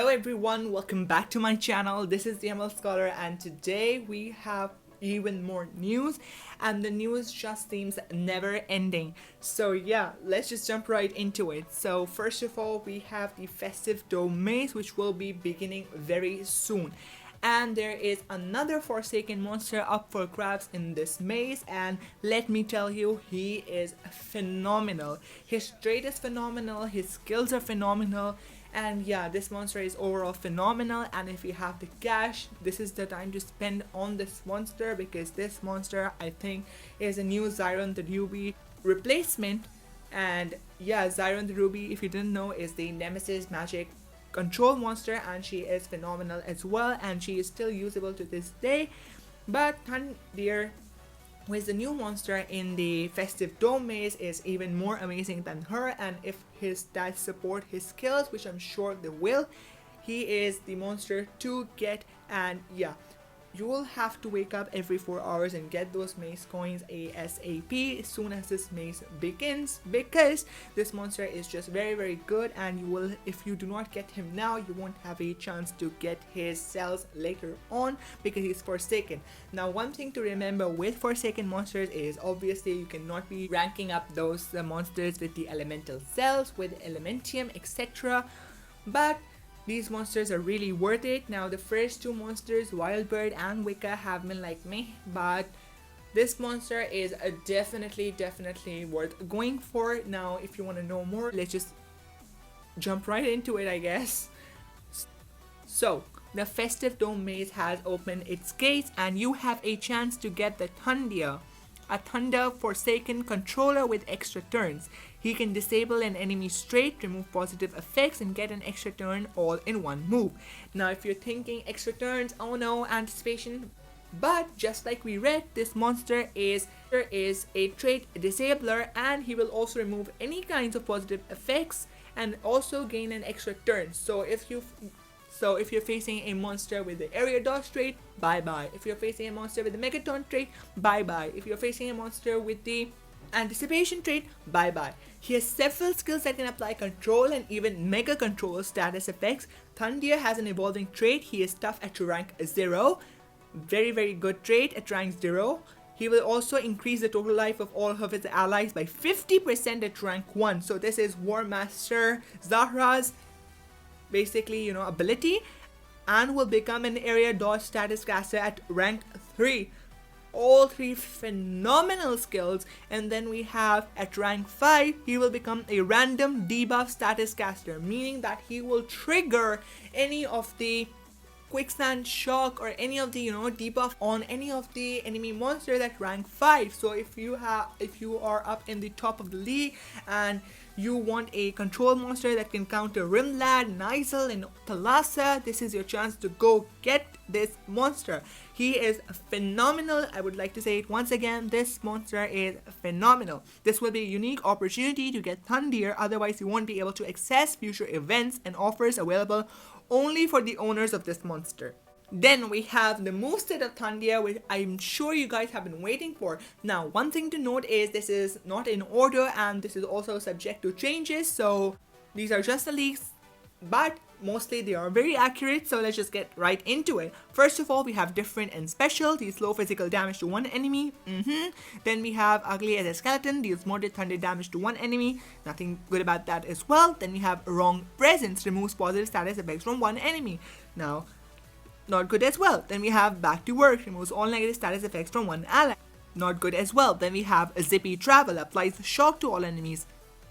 Hello everyone, welcome back to my channel. This is the ML Scholar and today we have even more news and the news just seems never ending. So yeah, let's just jump right into it. So first of all, we have the Festive maze which will be beginning very soon. And there is another Forsaken monster up for grabs in this maze, and let me tell you, he is phenomenal. His trait is phenomenal, his skills are phenomenal, and yeah, this monster is overall phenomenal. And if you have the cash, this is the time to spend on this monster, because this monster I think is a new Zyron the Ruby replacement. And yeah, Zyron the Ruby, if you didn't know, is the Nemesis magic control monster, and she is phenomenal as well, and she is still usable to this day. But Thundeer, who is the new monster in the Festive Dome maze, is even more amazing than her, and if his stats support his skills, which I'm sure they will, he is the monster to get. And yeah, you will have to wake up every 4 hours and get those maze coins ASAP as soon as this maze begins, because this monster is just very good, and you will, if you do not get him now, you won't have a chance to get his cells later on because he's Forsaken. Now, one thing to remember with Forsaken monsters is obviously you cannot be ranking up those monsters with the elemental cells, with Elementium, etc. But these monsters are really worth it. Now, the first two monsters, Wildbird and Wicca, have been like me, but this monster is definitely worth going for. Now, if you want to know more, let's just jump right into it, I guess. So, the Festive Dome maze has opened its gates, and you have a chance to get the Thundeer, a Thunder Forsaken controller with extra turns. He can disable an enemy's trait, remove positive effects, and get an extra turn all in one move. Now, if you're thinking extra turns, oh no, anticipation. But just like we read, this monster is a trait disabler, and he will also remove any kinds of positive effects and also gain an extra turn. So if you're facing a monster with the area dodge trait, bye-bye. If you're facing a monster with the megaton trait, bye-bye. If you're facing a monster with the anticipation trait, bye-bye. He has several skills that can apply control and even mega control status effects. Thundeer has an evolving trait. He is tough at rank 0. Very good trait at rank 0. He will also increase the total life of all of his allies by 50% at rank 1. So this is War Master Zahra's basically, ability, and will become an area dodge status caster at rank 3. All three phenomenal skills. And then we have at rank 5, he will become a random debuff status caster, meaning that he will trigger any of the quicksand shock or any of the debuff on any of the enemy monsters at rank 5. So if you are up in the top of the league and you want a control monster that can counter Rimlad, Nisael, and Thalassa, this is your chance to go get this monster. He is phenomenal. I would like to say it once again, this monster is phenomenal. This will be a unique opportunity to get Thundeer, otherwise you won't be able to access future events and offers available only for the owners of this monster. Then we have the moveset of Thundeer, which I'm sure you guys have been waiting for. Now, one thing to note is this is not in order, and this is also subject to changes, so these are just the leaks, but mostly they are very accurate. So let's just get right into it. First of all, we have different and special, deals low physical damage to one enemy. Then we have ugly as a skeleton, deals moderate thunder damage to one enemy. Nothing good about that as well. Then we have wrong presence, removes positive status effects from one enemy. Now, not good as well. Then we have back to work, removes all negative status effects from one ally. Not good as well. Then we have zippy travel, applies shock to all enemies.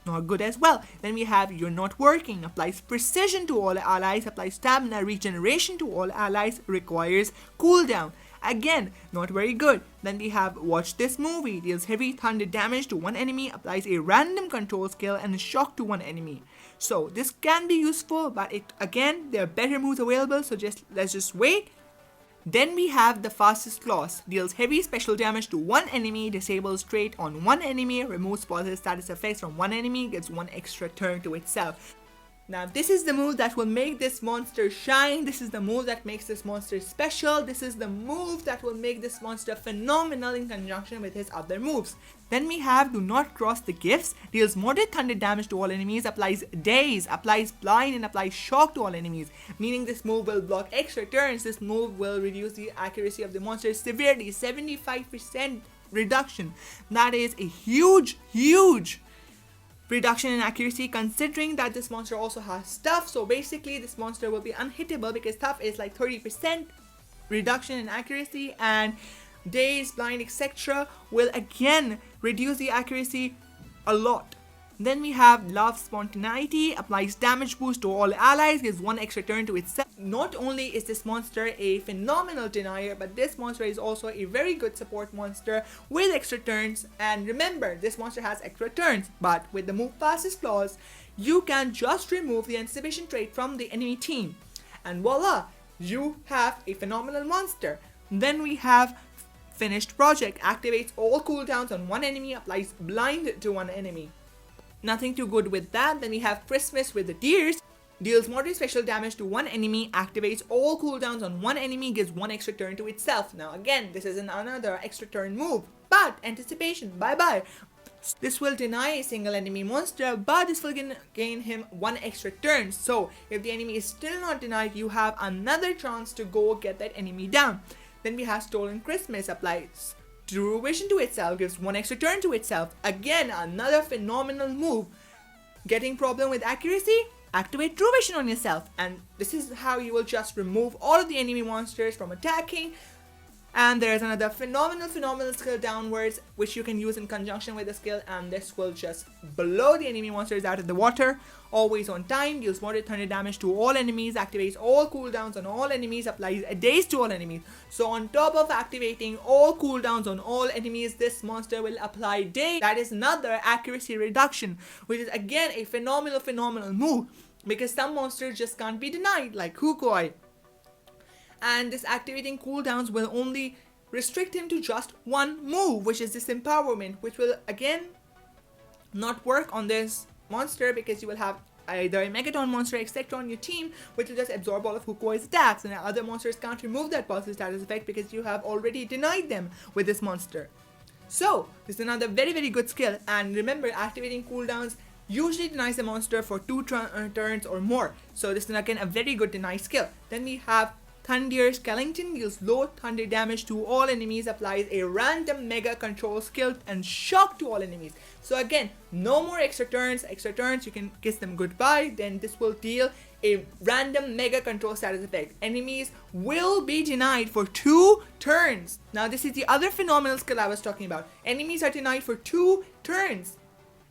Not good as well. Then we have you're not working, applies precision to all allies, applies stamina regeneration to all allies, requires cooldown. Again, not very good. Then we have watch this movie, deals heavy thunder damage to one enemy, applies a random control skill and shock to one enemy. So this can be useful, but there are better moves available, so let's just wait. Then we have the fastest claws, deals heavy special damage to one enemy, disables trait on one enemy, removes positive status effects from one enemy, gets one extra turn to itself. Now this is the move that will make this monster shine. This is the move that makes this monster special. This is the move that will make this monster phenomenal in conjunction with his other moves. Then we have Do Not Cross the Gifts. Deals moderate thunder damage to all enemies, applies daze, applies blind, and applies shock to all enemies. Meaning this move will block extra turns. This move will reduce the accuracy of the monster severely. 75% reduction. That is a huge reduction in accuracy, considering that this monster also has stuff. So basically this monster will be unhittable because stuff is like 30% reduction in accuracy, and daze, blind, etc. will again reduce the accuracy a lot. Then we have Love Spontaneity, applies damage boost to all allies, gives 1 extra turn to itself. Not only is this monster a phenomenal denier, but this monster is also a very good support monster with extra turns. And remember, this monster has extra turns, but with the move fastest clause, you can just remove the anticipation trait from the enemy team. And voila, you have a phenomenal monster. Then we have Finished Project, activates all cooldowns on one enemy, applies blind to one enemy. Nothing too good with that. Then we have Christmas with the Deers. Deals moderate special damage to one enemy, activates all cooldowns on one enemy, gives 1 extra turn to itself. Now again, this is another extra turn move, but anticipation, bye bye. This will deny a single enemy monster, but this will gain him 1 extra turn. So if the enemy is still not denied, you have another chance to go get that enemy down. Then we have Stolen Christmas, applies True Vision to itself, gives 1 extra turn to itself. Again, another phenomenal move. Getting problem with accuracy? Activate True Vision on yourself, and this is how you will just remove all of the enemy monsters from attacking. And there's another phenomenal skill downwards, which you can use in conjunction with the skill, and this will just blow the enemy monsters out of the water. Always on time, deals moderate thunder damage to all enemies, activates all cooldowns on all enemies, applies a daze to all enemies. So on top of activating all cooldowns on all enemies, this monster will apply daze. That is another accuracy reduction, which is again a phenomenal move, because some monsters just can't be denied, like Hukoi. And this activating cooldowns will only restrict him to just one move, which is Disempowerment, which will again not work on this monster, because you will have either a Megaton monster etc. on your team, which will just absorb all of Hukoi's attacks, and other monsters can't remove that positive status effect because you have already denied them with this monster. So this is another very good skill, and remember, activating cooldowns usually denies the monster for 2 turns or more. So this is again a very good deny skill. Then we have Thundeer Skeleton, deals low thunder damage to all enemies, applies a random mega control skill and shock to all enemies. So again, no more extra turns, you can kiss them goodbye. Then this will deal a random mega control status effect. Enemies will be denied for 2 turns. Now this is the other phenomenal skill I was talking about. Enemies are denied for 2 turns.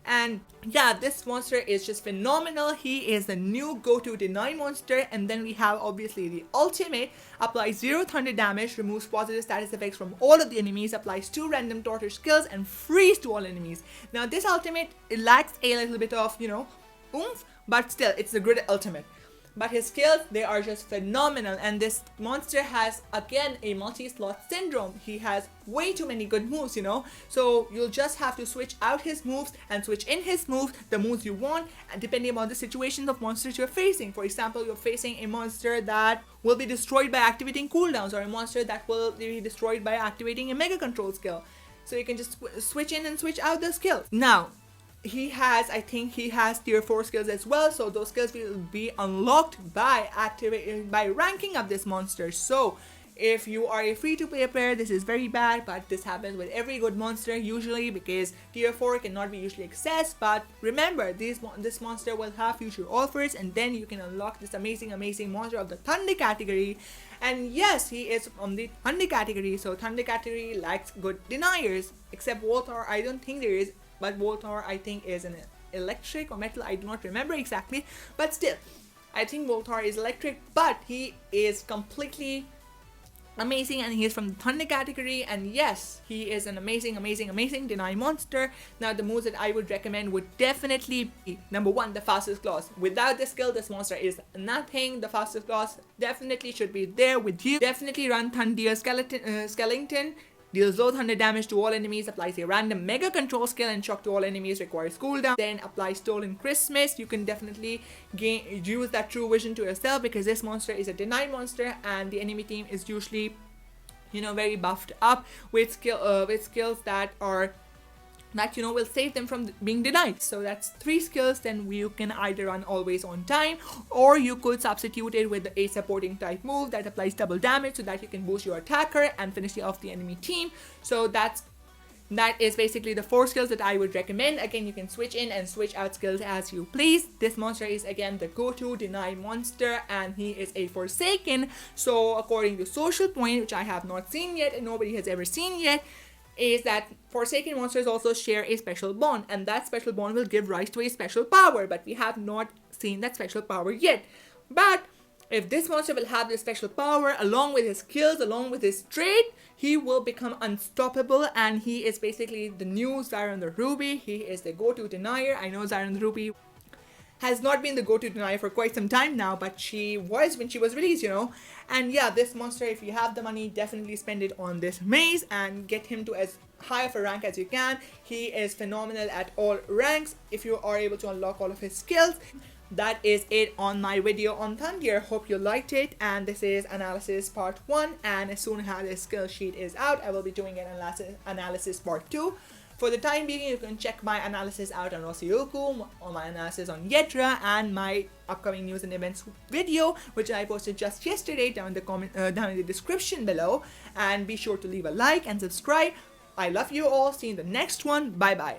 And yeah, this monster is just phenomenal. He is the new go-to deny monster. And then we have obviously the ultimate, applies 0 thunder damage, removes positive status effects from all of the enemies, applies 2 random torture skills, and freeze to all enemies. Now this ultimate, it lacks a little bit of, oomph, but still it's a good ultimate. But his skills, they are just phenomenal, and this monster has again a multi-slot syndrome. He has way too many good moves, so you'll just have to switch out his moves and switch in his moves, the moves you want, and depending on the situations of monsters you're facing. For example, you're facing a monster that will be destroyed by activating cooldowns, or a monster that will be destroyed by activating a mega control skill. So you can just switch in and switch out the skills. Now I think he has tier 4 skills as well, so those skills will be unlocked by ranking up this monster. So if you are a free-to-play player, this is very bad, but this happens with every good monster usually, because tier 4 cannot be usually accessed. But remember, this monster will have future offers, and then you can unlock this amazing monster of the Thunder category. And yes, he is from the Thunder category, so Thunder category lacks good deniers, except Warthak. I don't think there is, but Warthak I think is an electric or metal, I do not remember exactly, but still I think Warthak is electric, but he is completely amazing, and he is from the Thunder category. And yes, he is an amazing deny monster. Now the moves that I would recommend would definitely be, number 1, the fastest claws. Without this skill, this monster is nothing. The fastest claws definitely should be there with you. Definitely run Thundeer Skeleton. Deals low thunder damage to all enemies, applies a random mega control skill and shock to all enemies, requires cooldown. Then applies Stolen Christmas. You can definitely use that true vision to yourself, because this monster is a denied monster and the enemy team is usually, you know, very buffed up with skills that are will save them from being denied. So that's 3 skills. Then you can either run Always On Time, or you could substitute it with a supporting type move that applies double damage so that you can boost your attacker and finish off the enemy team. So that is basically the 4 skills that I would recommend. Again, you can switch in and switch out skills as you please. This monster is again the go-to denied monster, and he is a Forsaken. So according to Social Point, which I have not seen yet and nobody has ever seen yet, is that Forsaken monsters also share a special bond, and that special bond will give rise to a special power, but we have not seen that special power yet. But if this monster will have this special power along with his skills, along with his trait, he will become unstoppable, and he is basically the new Zyron the Ruby. He is the go-to denier. I know Zyron the Ruby has not been the go-to denier for quite some time now, but she was when she was released, you know. And yeah, this monster, if you have the money, definitely spend it on this maze and get him to as high of a rank as you can. He is phenomenal at all ranks if you are able to unlock all of his skills. That is it on my video on Thundeer. Hope you liked it, and this is analysis part 1, and as soon as this skill sheet is out, I will be doing an analysis part 2. For the time being, you can check my analysis out on Rociuko, or my analysis on Yedra, and my upcoming news and events video, which I posted just yesterday, down in the description below. And be sure to leave a like and subscribe. I love you all. See you in the next one. Bye bye.